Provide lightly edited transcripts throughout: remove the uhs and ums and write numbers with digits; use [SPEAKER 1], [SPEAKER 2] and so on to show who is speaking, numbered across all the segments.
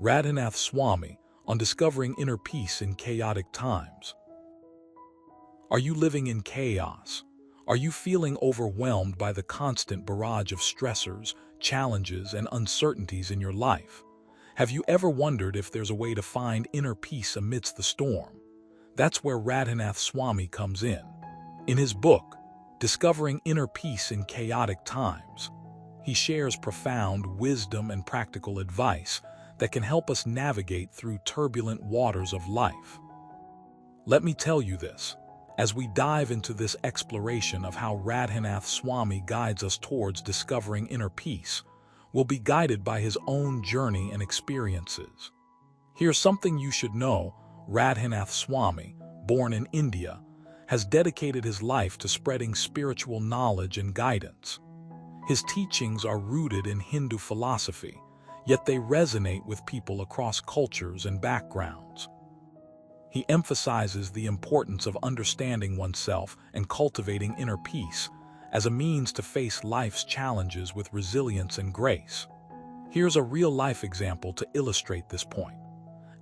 [SPEAKER 1] Radhanath Swami on discovering inner peace in chaotic times. Are you living in chaos? Are you feeling overwhelmed by the constant barrage of stressors, challenges, and uncertainties in your life? Have you ever wondered if there's a way to find inner peace amidst the storm? That's where Radhanath Swami comes in. In his book, Discovering Inner Peace in Chaotic Times, he shares profound wisdom and practical advice that can help us navigate through turbulent waters of life. Let me tell you this, as we dive into this exploration of how Radhanath Swami guides us towards discovering inner peace, we'll be guided by his own journey and experiences. Here's something you should know: Radhanath Swami, born in India, has dedicated his life to spreading spiritual knowledge and guidance. His teachings are rooted in Hindu philosophy, yet they resonate with people across cultures and backgrounds. He emphasizes the importance of understanding oneself and cultivating inner peace as a means to face life's challenges with resilience and grace. Here's a real-life example to illustrate this point.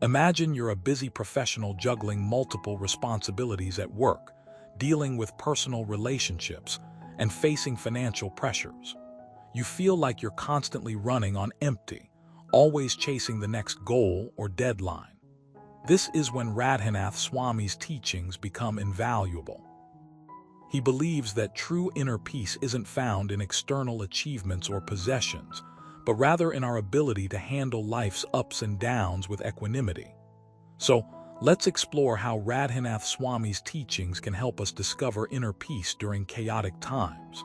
[SPEAKER 1] Imagine you're a busy professional juggling multiple responsibilities at work, dealing with personal relationships, and facing financial pressures. You feel like you're constantly running on empty, always chasing the next goal or deadline. This is when Radhanath Swami's teachings become invaluable. He believes that true inner peace isn't found in external achievements or possessions, but rather in our ability to handle life's ups and downs with equanimity. So, let's explore how Radhanath Swami's teachings can help us discover inner peace during chaotic times.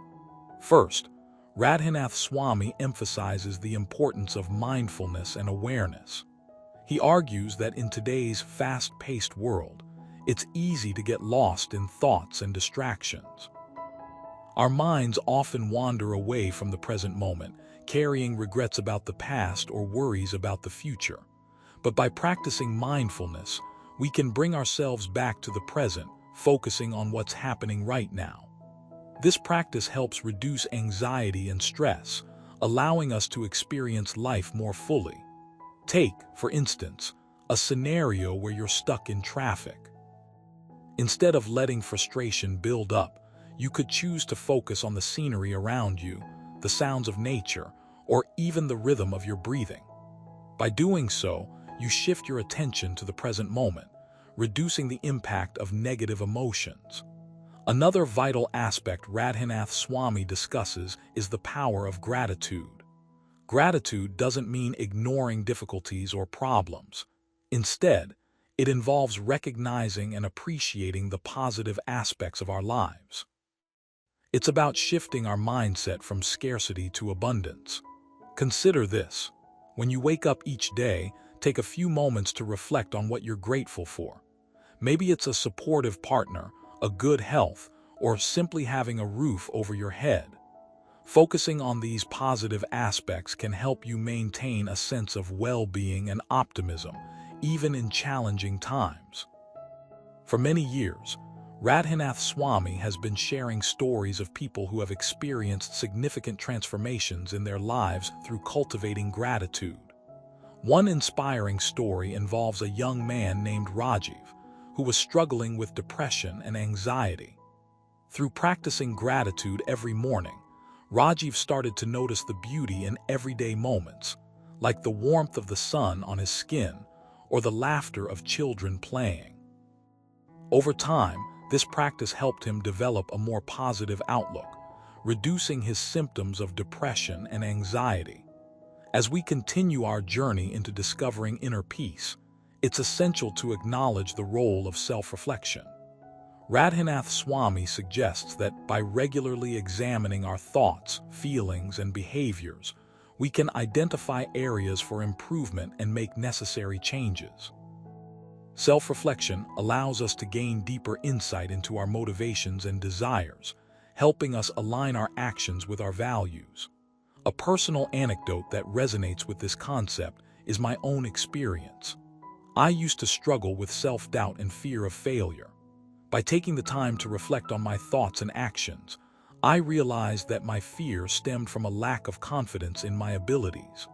[SPEAKER 1] First, Radhanath Swami emphasizes the importance of mindfulness and awareness. He argues that in today's fast-paced world, it's easy to get lost in thoughts and distractions. Our minds often wander away from the present moment, carrying regrets about the past or worries about the future. But by practicing mindfulness, we can bring ourselves back to the present, focusing on what's happening right now. This practice helps reduce anxiety and stress, allowing us to experience life more fully. Take, for instance, a scenario where you're stuck in traffic. Instead of letting frustration build up, you could choose to focus on the scenery around you, the sounds of nature, or even the rhythm of your breathing. By doing so, you shift your attention to the present moment, reducing the impact of negative emotions. Another vital aspect Radhanath Swami discusses is the power of gratitude. Gratitude doesn't mean ignoring difficulties or problems. Instead, it involves recognizing and appreciating the positive aspects of our lives. It's about shifting our mindset from scarcity to abundance. Consider this: when you wake up each day, take a few moments to reflect on what you're grateful for. Maybe it's a supportive partner, a good health, or simply having a roof over your head. Focusing on these positive aspects can help you maintain a sense of well-being and optimism, even in challenging times. For many years, Radhanath Swami has been sharing stories of people who have experienced significant transformations in their lives through cultivating gratitude. One inspiring story involves a young man named Rajiv, who was struggling with depression and anxiety. Through practicing gratitude every morning, Rajiv started to notice the beauty in everyday moments, like the warmth of the sun on his skin or the laughter of children playing. Over time, this practice helped him develop a more positive outlook, reducing his symptoms of depression and anxiety. As we continue our journey into discovering inner peace, it's essential to acknowledge the role of self-reflection. Radhanath Swami suggests that by regularly examining our thoughts, feelings, and behaviors, we can identify areas for improvement and make necessary changes. Self-reflection allows us to gain deeper insight into our motivations and desires, helping us align our actions with our values. A personal anecdote that resonates with this concept is my own experience. I used to struggle with self-doubt and fear of failure. By taking the time to reflect on my thoughts and actions, I realized that my fear stemmed from a lack of confidence in my abilities.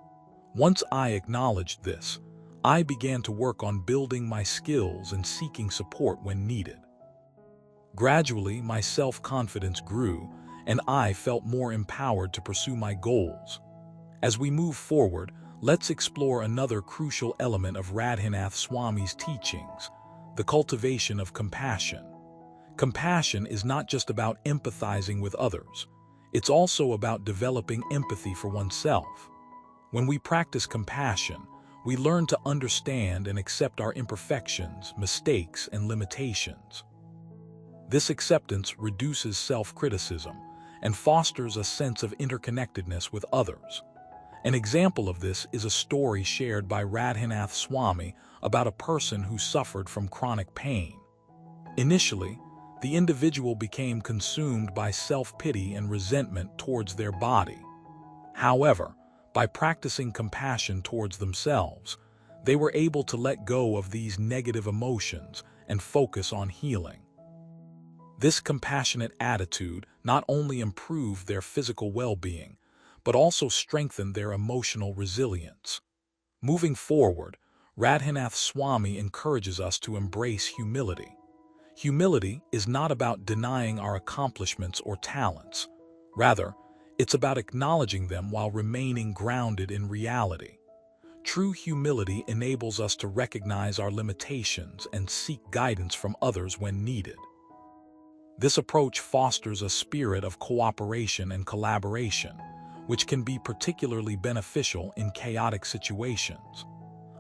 [SPEAKER 1] Once I acknowledged this, I began to work on building my skills and seeking support when needed. Gradually, my self-confidence grew, and I felt more empowered to pursue my goals. As we move forward, let's explore another crucial element of Radhanath Swami's teachings, the cultivation of compassion. Compassion is not just about empathizing with others. It's also about developing empathy for oneself. When we practice compassion, we learn to understand and accept our imperfections, mistakes, and limitations. This acceptance reduces self-criticism and fosters a sense of interconnectedness with others. An example of this is a story shared by Radhanath Swami about a person who suffered from chronic pain. Initially, the individual became consumed by self-pity and resentment towards their body. However, by practicing compassion towards themselves, they were able to let go of these negative emotions and focus on healing. This compassionate attitude not only improved their physical well-being, but also strengthened their emotional resilience. Moving forward, Radhanath Swami encourages us to embrace humility. Humility is not about denying our accomplishments or talents. Rather, it's about acknowledging them while remaining grounded in reality. True humility enables us to recognize our limitations and seek guidance from others when needed. This approach fosters a spirit of cooperation and collaboration, which can be particularly beneficial in chaotic situations.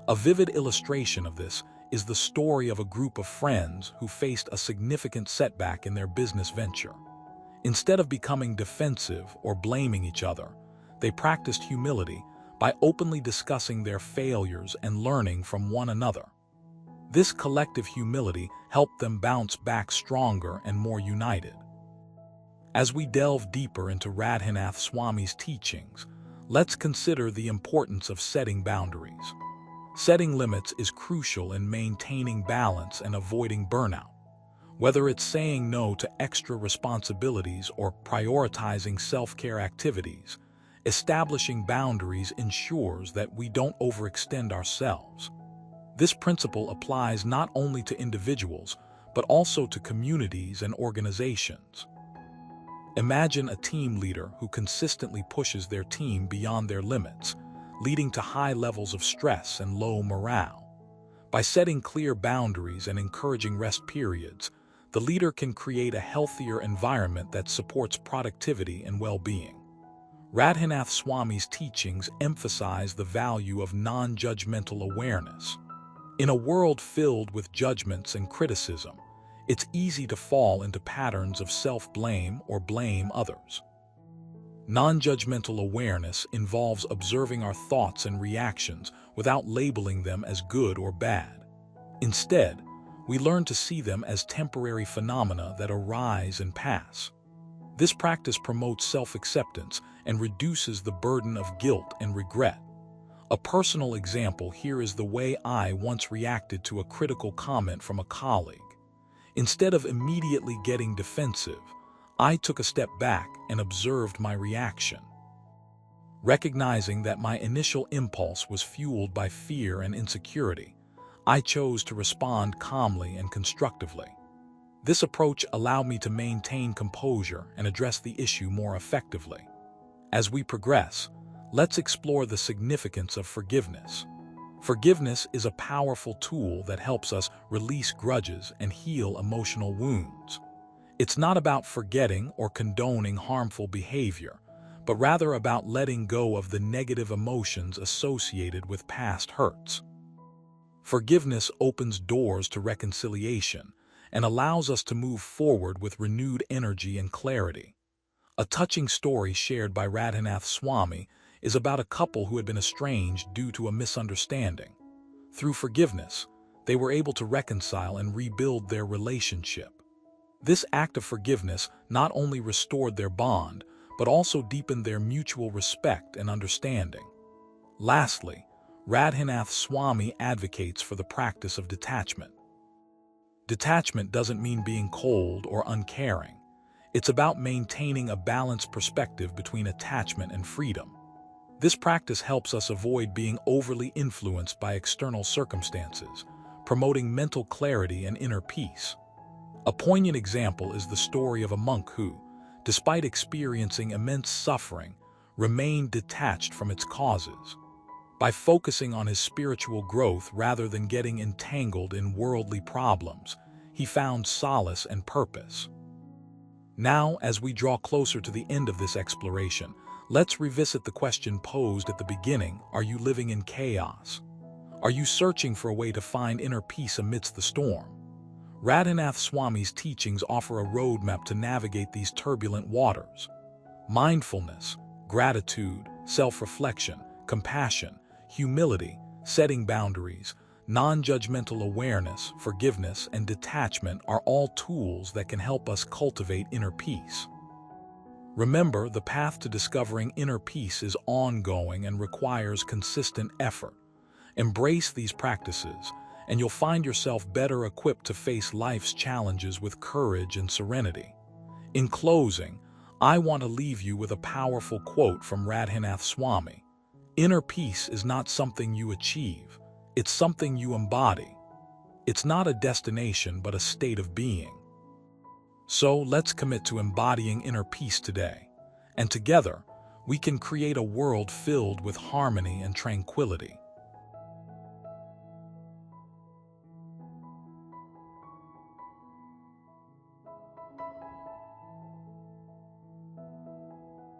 [SPEAKER 1] A vivid illustration of this is the story of a group of friends who faced a significant setback in their business venture. Instead of becoming defensive or blaming each other, they practiced humility by openly discussing their failures and learning from one another. This collective humility helped them bounce back stronger and more united. As we delve deeper into Radhanath Swami's teachings, let's consider the importance of setting boundaries. Setting limits is crucial in maintaining balance and avoiding burnout. Whether it's saying no to extra responsibilities or prioritizing self-care activities, establishing boundaries ensures that we don't overextend ourselves. This principle applies not only to individuals, but also to communities and organizations. Imagine a team leader who consistently pushes their team beyond their limits, leading to high levels of stress and low morale. By setting clear boundaries and encouraging rest periods, the leader can create a healthier environment that supports productivity and well-being. Radhanath Swami's teachings emphasize the value of non-judgmental awareness. In a world filled with judgments and criticism, it's easy to fall into patterns of self-blame or blame others. Non-judgmental awareness involves observing our thoughts and reactions without labeling them as good or bad. Instead, we learn to see them as temporary phenomena that arise and pass. This practice promotes self-acceptance and reduces the burden of guilt and regret. A personal example here is the way I once reacted to a critical comment from a colleague. Instead of immediately getting defensive, I took a step back and observed my reaction. Recognizing that my initial impulse was fueled by fear and insecurity, I chose to respond calmly and constructively. This approach allowed me to maintain composure and address the issue more effectively. As we progress, let's explore the significance of forgiveness. Forgiveness is a powerful tool that helps us release grudges and heal emotional wounds. It's not about forgetting or condoning harmful behavior, but rather about letting go of the negative emotions associated with past hurts. Forgiveness opens doors to reconciliation and allows us to move forward with renewed energy and clarity. A touching story shared by Radhanath Swami is about a couple who had been estranged due to a misunderstanding. Through forgiveness, they were able to reconcile and rebuild their relationship. This act of forgiveness not only restored their bond, but also deepened their mutual respect and understanding. Lastly, Radhanath Swami advocates for the practice of detachment. Detachment doesn't mean being cold or uncaring. It's about maintaining a balanced perspective between attachment and freedom. This practice helps us avoid being overly influenced by external circumstances, promoting mental clarity and inner peace. A poignant example is the story of a monk who, despite experiencing immense suffering, remained detached from its causes. By focusing on his spiritual growth rather than getting entangled in worldly problems, he found solace and purpose. Now, as we draw closer to the end of this exploration, let's revisit the question posed at the beginning: are you living in chaos? Are you searching for a way to find inner peace amidst the storm? Radhanath Swami's teachings offer a roadmap to navigate these turbulent waters. Mindfulness, gratitude, self-reflection, compassion, humility, setting boundaries, non-judgmental awareness, forgiveness, and detachment are all tools that can help us cultivate inner peace. Remember, the path to discovering inner peace is ongoing and requires consistent effort. Embrace these practices, and you'll find yourself better equipped to face life's challenges with courage and serenity. In closing, I want to leave you with a powerful quote from Radhanath Swami. Inner peace is not something you achieve, it's something you embody. It's not a destination, but a state of being. So let's commit to embodying inner peace today, and together, we can create a world filled with harmony and tranquility.